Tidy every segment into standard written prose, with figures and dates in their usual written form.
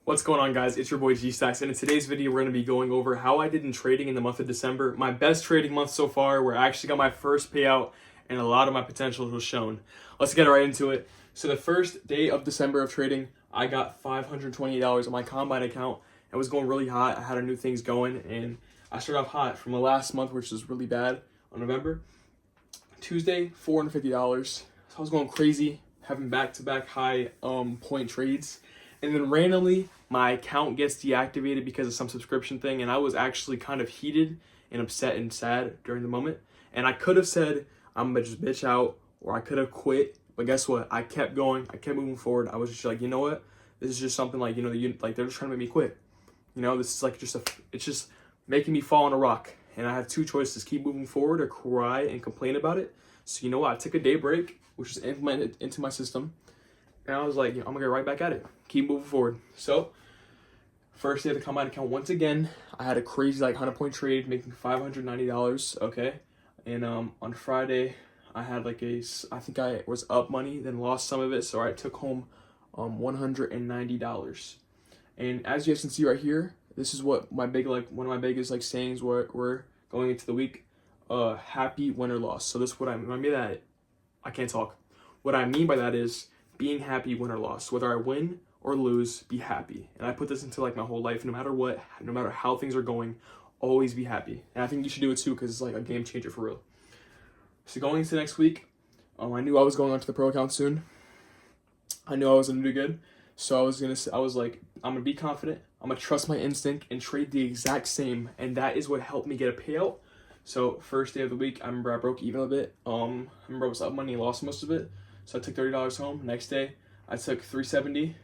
What's going on, guys? It's your boy G-Stacks, and in today's video we're going to be going over how I did in trading in the month of December. My best trading month so far, where I actually got my first payout and a lot of my potential was shown. Let's get right into it. So the first day of December of trading, I got $528 on my Combine account. It was going really hot. I had new things going, and I started off hot from the last month, which was really bad, on November. Tuesday, $450. So I was going crazy, having back-to-back high point trades. And then randomly, my account gets deactivated because of some subscription thing, and I was actually kind of heated and upset and sad during the moment. And I could have said, I'm gonna just bitch out, or I could have quit. But guess what? I kept going. I kept moving forward. I was just like, you know what? This is just something like, like they're just trying to make me quit. This is like it's just making me fall on a rock. And I have two choices: keep moving forward or cry and complain about it. So you know what? I took a day break, which is implemented into my system. And I was like, I'm gonna get right back at it. Keep moving forward. So, first day of the Combine account, once again, I had a crazy 100-point trade, making $590. Okay, and on Friday, I had I think I was up money, then lost some of it, so I took home $190. And as you guys can see right here, this is what my one of my biggest sayings were going into the week. Happy win or loss. So this is what I mean by that. I can't talk. What I mean by that is being happy, win or loss. Whether I win or lose, be happy. And I put this into my whole life. No matter what, no matter how things are going, always be happy. And I think you should do it too, because it's a game changer for real. So going into next week, I knew I was going onto the pro account soon. I knew I was gonna do good. So I was like, I'm gonna be confident. I'm gonna trust my instinct and trade the exact same. And that is what helped me get a payout. So first day of the week, I remember I broke even a bit. I remember I was up money and lost most of it. So I took $30 home. Next day, I took $370.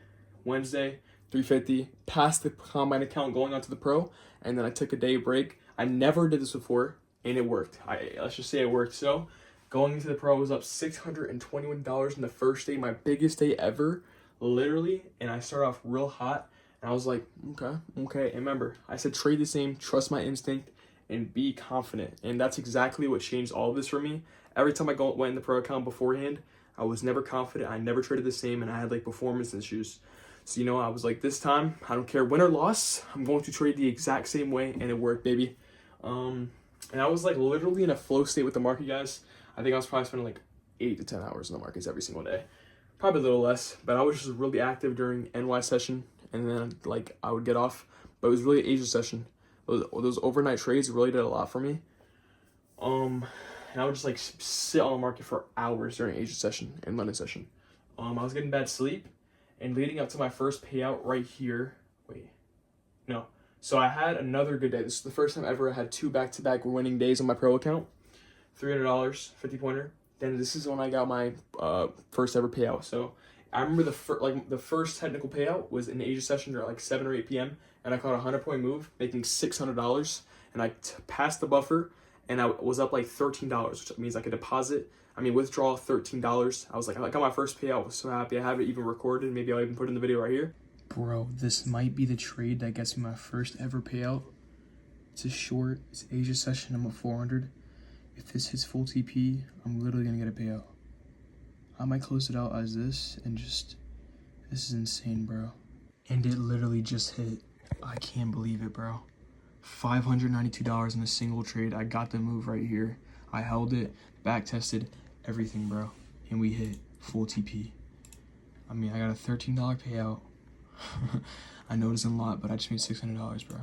Wednesday, $350. Passed the Combine account going onto the pro, and then I took a day break. I never did this before, and it worked. Let's just say it worked. So going into the pro, I was up $621 in the first day, my biggest day ever, literally. And I started off real hot, and I was like, okay. And remember, I said trade the same, trust my instinct, and be confident. And that's exactly what changed all of this for me. Every time I went in the pro account beforehand, I was never confident. I never traded the same, and I had performance issues. So I was like, this time, I don't care win or loss, I'm going to trade the exact same way, and it worked, baby. And I was literally in a flow state with the market, guys. I think I was probably spending 8 to 10 hours in the markets every single day. Probably a little less, but I was just really active during NY session, and then I would get off. But it was really Asia session. Those overnight trades really did a lot for me. And I would just sit on the market for hours during Asia session and London session. I was getting bad sleep, and leading up to my first payout right here. So I had another good day. This is the first time ever I had 2 back-to-back winning days on my pro account. $300, 50-pointer. Then this is when I got my first ever payout. So I remember the first technical payout was in Asia session at 7 or 8 p.m. and I caught a 100-point move, making $600, and I passed the buffer. And I was up $13, which means I could withdraw $13. I was I got my first payout. I was so happy. I have it even recorded. Maybe I'll even put it in the video right here. Bro, this might be the trade that gets me my first ever payout. It's a short. It's Asia session. I'm at 400. If this hits full TP, I'm literally going to get a payout. I might close it out as this and this is insane, bro. And it literally just hit. I can't believe it, bro. $592 in a single trade. I got the move right here. I held it, back tested, everything, bro. And we hit full TP. I got a $13 payout. I know it isn't a lot, but I just made $600, bro.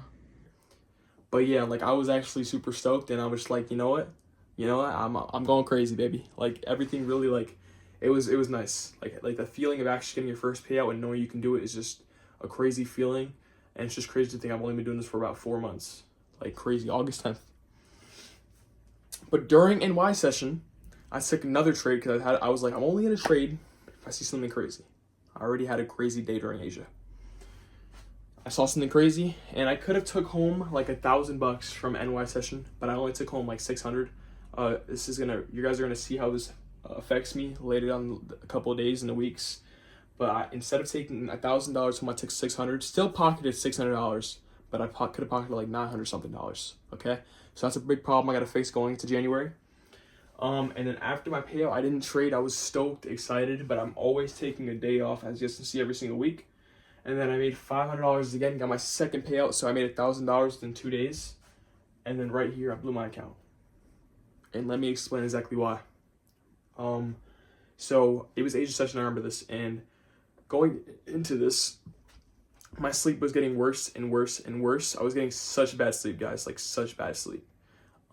But yeah, I was actually super stoked, and I was you know what? I'm going crazy, baby. Everything really it was nice. The feeling of actually getting your first payout and knowing you can do it is just a crazy feeling. And it's just crazy to think I've only been doing this for about 4 months. Crazy, August 10th. But during NY session, I took another trade because I was I'm only going to trade if I see something crazy. I already had a crazy day during Asia. I saw something crazy, and I could have took home $1,000 from NY session, but I only took home 600. You guys are gonna see how this affects me later on a couple of days and the weeks. But instead of taking $1,000 home, I took 600. Still pocketed $600, but I could have pocketed 900 something dollars. Okay, so that's a big problem I got to face going into January. And then after my payout, I didn't trade. I was stoked, excited, but I'm always taking a day off, as you guys can see every single week. And then I made $500 again, got my second payout, so I made $1,000 within 2 days. And then right here, I blew my account. And let me explain exactly why. So it was Asia session, I remember this, and going into this, my sleep was getting worse and worse and worse. I was getting such bad sleep, guys, like such bad sleep.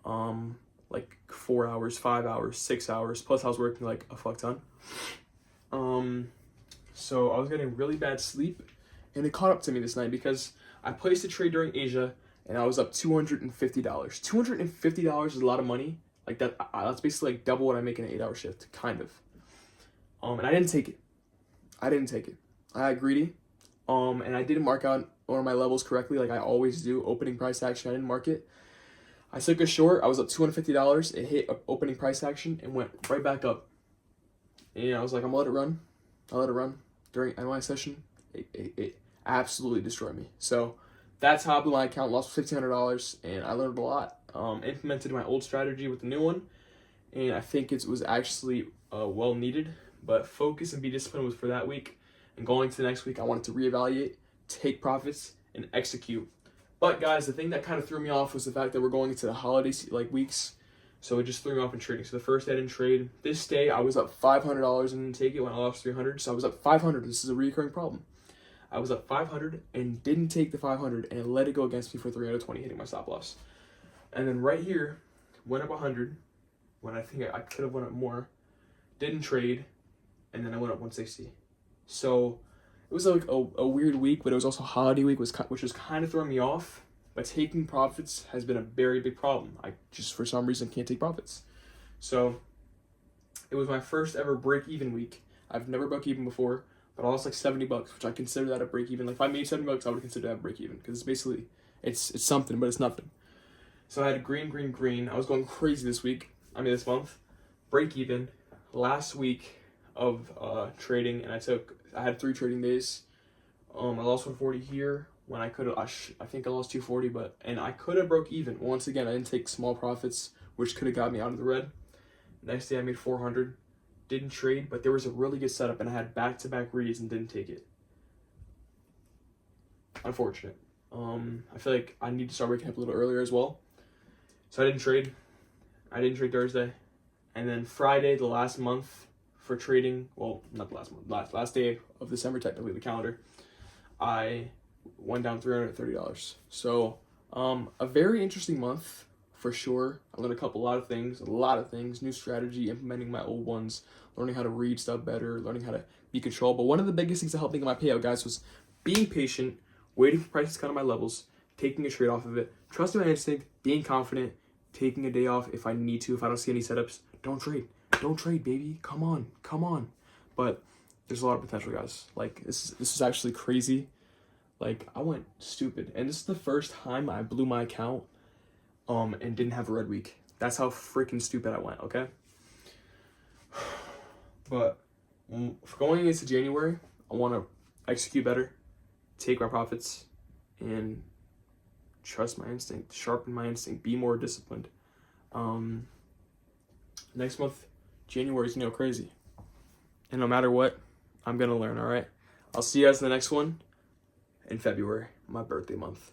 Like 4 hours, 5 hours, 6 hours, plus I was working like a fuck ton. So I was getting really bad sleep, and it caught up to me this night because I placed a trade during Asia, and I was up $250. $250 is a lot of money. Like that's basically like double what I make in an 8-hour shift, kind of. And I didn't take it. I got greedy. And I didn't mark out one of my levels correctly, like I always do. Opening price action, I didn't mark it. I took a short. I was up $250. It hit opening price action and went right back up. And I was like, I'm gonna let it run. I'll let it run. During my session, it absolutely destroyed me. So that's how I blew my account, lost $1,500, and I learned a lot. Implemented my old strategy with the new one, and I think it was actually well needed. But focus and be disciplined was for that week. And going to the next week, I wanted to reevaluate, take profits, and execute. But guys, the thing that kind of threw me off was the fact that we're going into the holiday weeks, so it just threw me off in trading. So the first day I didn't trade. This day I was up $500 and didn't take it when I lost $300. So I was up $500. This is a recurring problem. I was up $500 and didn't take the $500 and let it go against me for $320, hitting my stop loss. And then right here, went up $100 when I think I could have went up more. Didn't trade, and then I went up $160. So it was like a weird week, but it was also holiday week, which was kind of throwing me off. But taking profits has been a very big problem. I just, for some reason, can't take profits. So it was my first ever break-even week. I've never broke even before, but I lost like $70, which I consider that a break-even. Like if I made $70, I would consider that a break-even because it's basically, it's something, but it's nothing. So I had green, green, green. I was going crazy this month. Break-even. Last week of trading, and I had 3 trading days. I lost 140 here when I could have. I think I lost 240, and I could have broke even. Once again, I didn't take small profits, which could have got me out of the red. Next day I made 400, didn't trade, but there was a really good setup, and I had back-to-back reads and didn't take it. Unfortunate. I feel like I need to start waking up a little earlier as well. So I didn't trade. I didn't trade Thursday, and then Friday, the last month for trading, well, not the last month, last day of December, technically, the calendar, I went down $330. So, a very interesting month, for sure. I learned a lot of things, new strategy, implementing my old ones, learning how to read stuff better, learning how to be controlled. But one of the biggest things that helped me get my payout, guys, was being patient, waiting for prices to cut on my levels, taking a trade off of it, trusting my instinct, being confident, taking a day off if I need to, if I don't see any setups. Don't trade, baby. Come on. But there's a lot of potential, guys. Like, this is actually crazy. Like, I went stupid. And this is the first time I blew my account and didn't have a red week. That's how freaking stupid I went, okay? But for going into January, I want to execute better, take my profits, and trust my instinct, sharpen my instinct, be more disciplined. Next month, January is gonna go crazy. And no matter what, I'm gonna learn, all right? I'll see you guys in the next one in February, my birthday month.